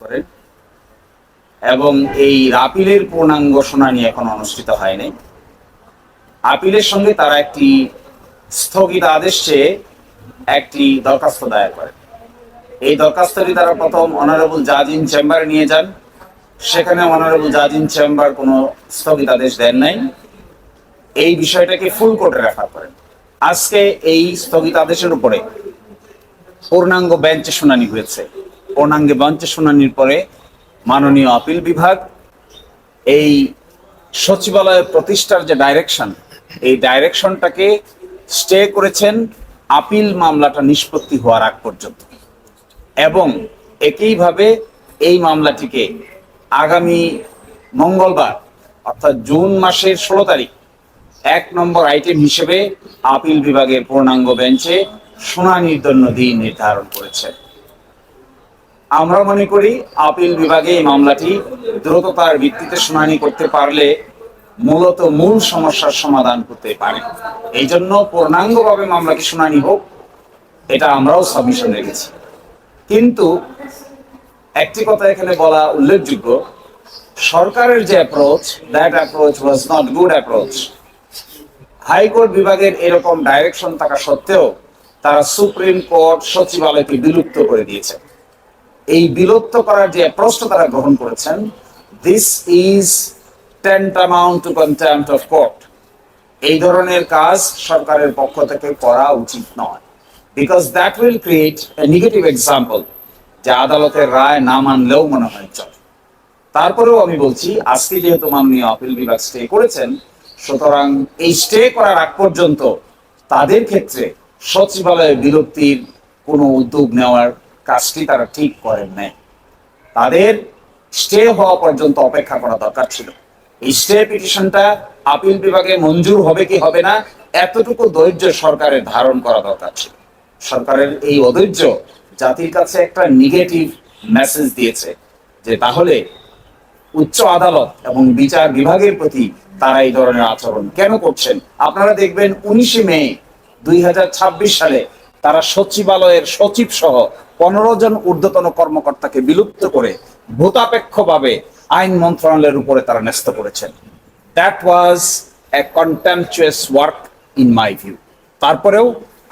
করেন এবং এই আপিলের পূর্ণাঙ্গ শুনানি এখন অনুষ্ঠিত হয়নি। আপিলের সঙ্গে তারা একটি স্থগিত আদেশ চেয়ে একটি দরখাস্ত দায়ের করেন। এই দরখাস্তটি তারা প্রথম অনারেবল জাজ ইন চেম্বারে নিয়ে যান। সেখানে অনারেবল জাজ ইন চেম্বার কোনো স্থগিতাদেশ দেন নাই। এই বিষয়টাকে ফুল কোর্টে রেফার করেন। আজকে এই স্থগিতাদেশের উপরে পূর্ণাঙ্গ বেঞ্চে শুনানি হয়েছে। পূর্ণাঙ্গ বেঞ্চে শুনানির পরে মাননীয় আপিল বিভাগ এই সচিবালয় প্রতিষ্ঠার যে ডাইরেকশন, এই ডাইরেকশনটাকে স্টে করেছেন আপিল মামলাটা নিষ্পত্তি হওয়ার আগ পর্যন্ত, এবং একইভাবে এই মামলাটিকে আগামী মঙ্গলবার অর্থাৎ জুন মাসের 16 তারিখ 1 নম্বর আইটেম হিসেবে আপিল বিভাগের পূর্ণাঙ্গ বেঞ্চে শুনানির জন্য দিন নির্ধারণ করেছে। আমরা মনে করি আপিল বিভাগে এই মামলাটি দ্রুততার ভিত্তিতে শুনানি করতে পারলে মূলত মূল সমস্যার সমাধান করতে পারে। এই জন্য পূর্ণাঙ্গভাবে মামলাটি শুনানি হোক, এটা আমরাও সাবমিশন রেখেছি। কিন্তু একটি কথা এখানে বলা উল্লেখযোগ্য, সরকারের যে approach, that approach was not good approach. High court বিভাগের এরকম ডাইরেকশন থাকা সত্ত্বেও তারা সুপ্রিম কোর্ট সচিবালয়কে বিলুপ্ত করে দিয়েছে। এই বিলুপ্ত করার যে অ্যাপ্রোচটা তারা গ্রহণ করেছেন, this is tantamount to contempt of court। এই ধরনের কাজ সরকারের পক্ষ থেকে করা উচিত নয়, because that will create a negative example, যে আদালতের রায় না মানলেও মনে হয় চলে। তারপরেও আমি বলছি, আজকে যেহেতু মাননীয় আপিল বিভাগ স্টে করেছেন, সুতরাং এই স্টে করার আগ পর্যন্ত তাদের ক্ষেত্রে সচিবালয় বিলুপ্তির কোনো উদ্যোগ নেওয়ার কাজটি তারা ঠিক করেন নাই। তাদের স্টে হওয়া পর্যন্ত অপেক্ষা করা দরকার ছিল। এই স্টে পিটিশনটা আপিল বিভাগে মঞ্জুর হবে কি হবে না, এতটুকু ধৈর্য সরকারের ধারণ করা দরকার ছিল। সরকারের এই অধৈর্য জাতির কাছে একটা নেগেটিভ মেসেজ দিয়েছে, যে তাহলে উচ্চ আদালত এবং বিচার বিভাগের প্রতি তারা এই ধরনের আচরণ কেন করছেন। আপনারা দেখবেন 19 মে 2026 সালে তারা সচিবালয়ের সচিব সহ 15 জন ঊর্ধ্বতন কর্মকর্তাকে বিলুপ্ত করে ভূতাপেক্ষভাবে আইন মন্ত্রণালয়ের উপরে তারা ন্যস্ত করেছেন। That was A contemptuous work in my view. তারপরেও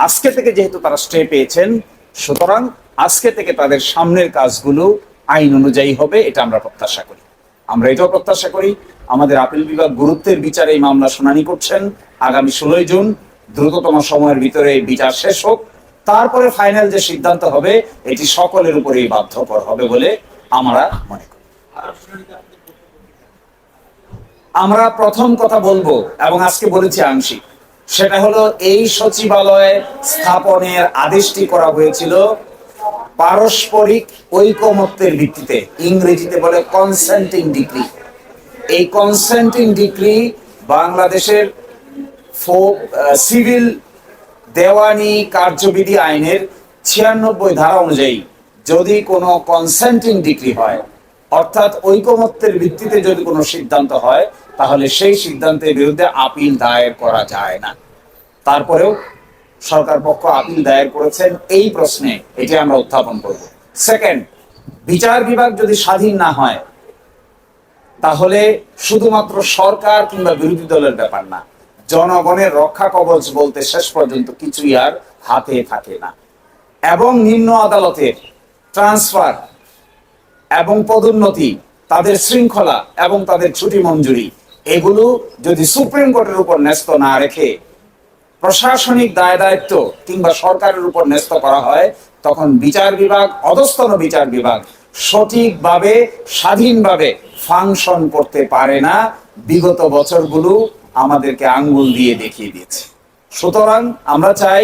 আজকে থেকে যেহেতু তারা স্টে পেয়েছেন, সুতরাং আজকে থেকে তাদের সামনের কাজগুলো আইন অনুযায়ী হবে, এটা আমরা প্রত্যাশা করি। আমরা এটাও প্রত্যাশা করি আমাদের আপিল বিভাগ গুরুত্বের বিচারে এই মামলা শুনানি করছেন। আগামী 16 জুন দ্রুততম সময়ের ভিতরে এই বিচার শেষ হোক, তারপরে ফাইনাল যে সিদ্ধান্ত হবে এটি সকলের উপরেই বাধ্যকর হবে বলে আমরা মনে করি। আমরা প্রথম কথা বলবো, এবং আজকে বলেছি আংশিক, সেটা হলো এই সচিবালয় স্থাপনের আদেশটি করা হয়েছিল পারস্পরিক ঐকমত্যের ভিত্তিতে, ইংরেজিতে বলে কনসেন্টিং ডিক্রি। এই কনসেন্টিং ডিক্রি বাংলাদেশের সিভিল দেওয়ানি কার্যবিধি আইনের 96 ধারা অনুযায়ী যদি কোনো কনসেন্টিং ডিক্রি হয়, অর্থাৎ ঐকমত্যের ভিত্তিতে যদি কোনো সিদ্ধান্ত হয়, তাহলে সেই সিদ্ধান্তের বিরুদ্ধে আপিল দায়ের করা যায় না। তারপরেও সরকার পক্ষ আপিল দায়ের করেছেন এই প্রশ্নে, এটি আমরা উত্থাপন করব। সেকেন্ড, বিচার বিভাগ যদি স্বাধীন না হয়, তাহলে শুধুমাত্র সরকার কিংবা বিরোধী দলের ব্যাপার না, জনগণের রক্ষা কবচ বলতে শেষ পর্যন্ত কিছুই আর হাতে থাকে না। এবং নিম্ন আদালতের ট্রান্সফার এবং পদোন্নতি, তাদের শৃঙ্খলা এবং তাদের ছুটি মঞ্জুরি, এগুলো যদি সুপ্রিম কোর্টের উপর ন্যস্ত না রেখে প্রশাসনিক দায় দায়িত্ব কিংবা সরকারের উপর ন্যস্ত করা হয়, তখন বিচার বিভাগ, অধস্তন বিচার বিভাগ সঠিকভাবে স্বাধীনভাবে ফাংশন করতে পারে না। বিগত বছরগুলো আমাদেরকে আঙ্গুল দিয়ে দেখিয়ে দিয়েছে। সুতরাং আমরা চাই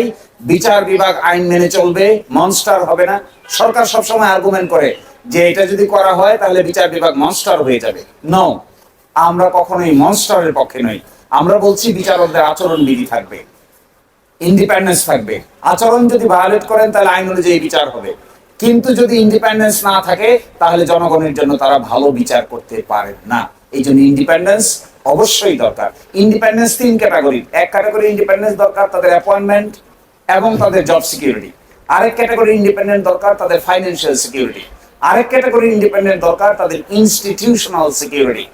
বিচার বিভাগ আইন মেনে চলবে, মনস্টার হবে না। সরকার সবসময় আর্গুমেন্ট করে যে এটা যদি করা হয় তাহলে বিচার বিভাগ মনস্টার হয়ে যাবে। নো, আমরা কখনোই মনস্টারের পক্ষে নই। আমরা বলছি বিচারকদের আচরণ বিধি থাকবে, ইন্ডিপেন্ডেন্স থাকবে। আচরণ যদি ভায়োলেট করেন তাহলে আইন অনুযায়ী বিচার হবে, কিন্তু যদি ইন্ডিপেন্ডেন্স না থাকে তাহলে জনগণের জন্য তারা ভালো বিচার করতে পারেন না। এই জন্য ইন্ডিপেন্ডেন্স অবশ্যই দরকার। Independence 3 category. এক ক্যাটাগরি ইন্ডিপেন্ডেন্স দরকার তাদের অ্যাপয়েন্টমেন্ট এবং তাদের জব সিকিউরিটি। আরেক ক্যাটাগরি ইন্ডিপেন্ডেন্ট দরকার তাদের ফাইন্যান্সিয়াল সিকিউরিটি। আরেক ক্যাটাগরি ইন্ডিপেন্ডেন্ট দরকার, তাদের ইনস্টিটিউশনাল সিকিউরিটি।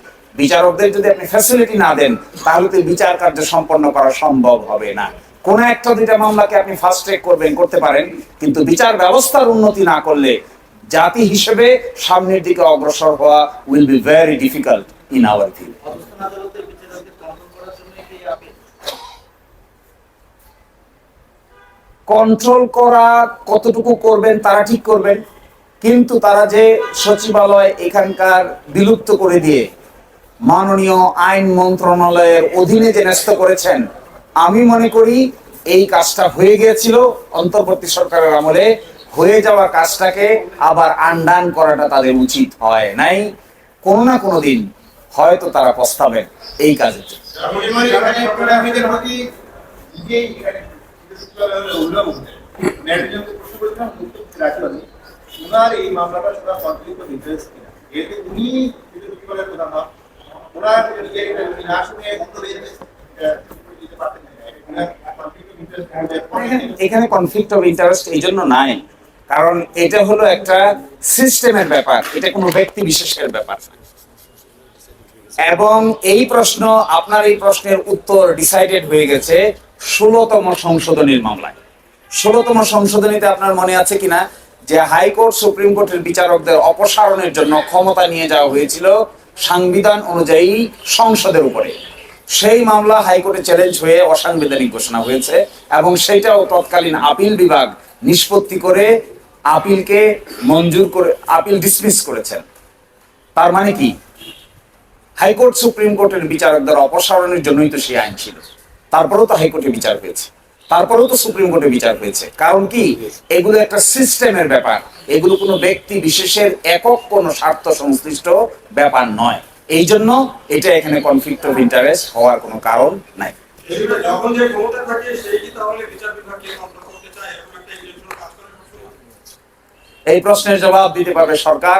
বিচারকদের যদি আপনি ফ্যাসিলিটি না দেন, তাহলে তো বিচার কার্য সম্পন্ন করা সম্ভব হবে না। কোন একটা দুইটা মামলাকে আপনি ফাস্ট ট্র্যাক করতে পারেন, কিন্তু বিচার ব্যবস্থার উন্নতি না করলে জাতি হিসেবে সামনের দিকে অগ্রসর হওয়া will be very difficult in our view. Control করা কতটুকু করবেন তারা ঠিক করবেন, কিন্তু তারা যে সচিবালয় এখানকার বিলুপ্ত করে দিয়ে মাননীয় আইন মন্ত্রণালয়ের অধীনে যে ন্যস্ত করেছেন, আমি মনে করি এই কাজটা হয়ে গিয়েছিল অন্তর্বর্তী সরকারের আমলে। হয়ে যাওয়া কাজটাকে আবার আনডান করাটা তাদের উচিত হয় নাই। কোনো না কোনো দিন হয়তো তারা পস্তাবেন এই কাজের জন্য। এখানে কনফ্লিক্ট অফ ইন্টারেস্ট এই জন্য নাই, কারণ এটা হলো একটা সিস্টেমের ব্যাপার, এটা কোনো ব্যক্তি বিশেষের ব্যাপার না। এবং এই প্রশ্ন, আপনার এই প্রশ্নের উত্তর ডিসাইডেড হয়ে গেছে 16তম সংশোধনীর মামলায়। 16তম সংশোধনীতে আপনার মনে আছে কিনা যে হাইকোর্ট সুপ্রিম কোর্টের বিচারকদের অপসারণের জন্য ক্ষমতা নিয়ে যাওয়া হয়েছিল সংবিধান অনুযায়ী সংসদের উপরে। সেই মামলা হাইকোর্টে চ্যালেঞ্জ হয়ে অসাংবিধানিক ঘোষণা হয়েছে এবং সেইটাও তৎকালীন আপিল বিভাগ নিষ্পত্তি করে আপিলকে মঞ্জুর করে আপিল ডিসমিস করেছেন। তার মানে কি, হাইকোর্ট সুপ্রিম কোর্টের বিচারকদের অপসারণের জন্যই তো সেই আইন ছিল। তারপরেও তো হাইকোর্টে বিচার হয়েছে, তারপরেও তো সুপ্রিম কোর্টে বিচার হয়েছে। কারণ কি, এগুলো একটা সিস্টেমের ব্যাপার, এগুলো কোনো ব্যক্তি বিশেষের একক কোনো স্বার্থ সংশ্লিষ্ট ব্যাপার নয়। এই জন্য এটা এখানে কনফ্লিক্ট অফ ইন্টারেস্ট হওয়ার কোনো কারণ নাই। এই প্রশ্নের জবাব দিতে পারবে সরকার,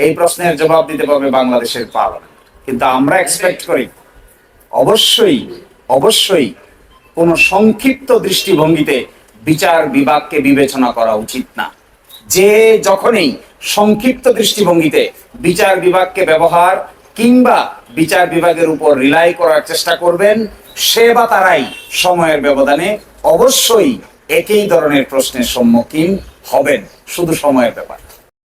এই প্রশ্নের জবাব দিতে পারবে বাংলাদেশের পার্লামেন্ট। কিন্তু আমরা এক্সপেক্ট করি অবশ্যই অবশ্যই কোনো সংক্ষিপ্ত দৃষ্টিভঙ্গিতে বিচার বিভাগকে বিবেচনা করা উচিত না। যে যখনই সংক্ষিপ্ত দৃষ্টিভঙ্গিতে বিচার বিভাগকে ব্যবহার কিংবা বিচার বিভাগের উপর রিলাই করার চেষ্টা করবেন, সে বা তারাই সময়ের ব্যবধানে অবশ্যই একই ধরনের প্রশ্নের সম্মুখীন হবেন, শুধু সময়ের ব্যাপার।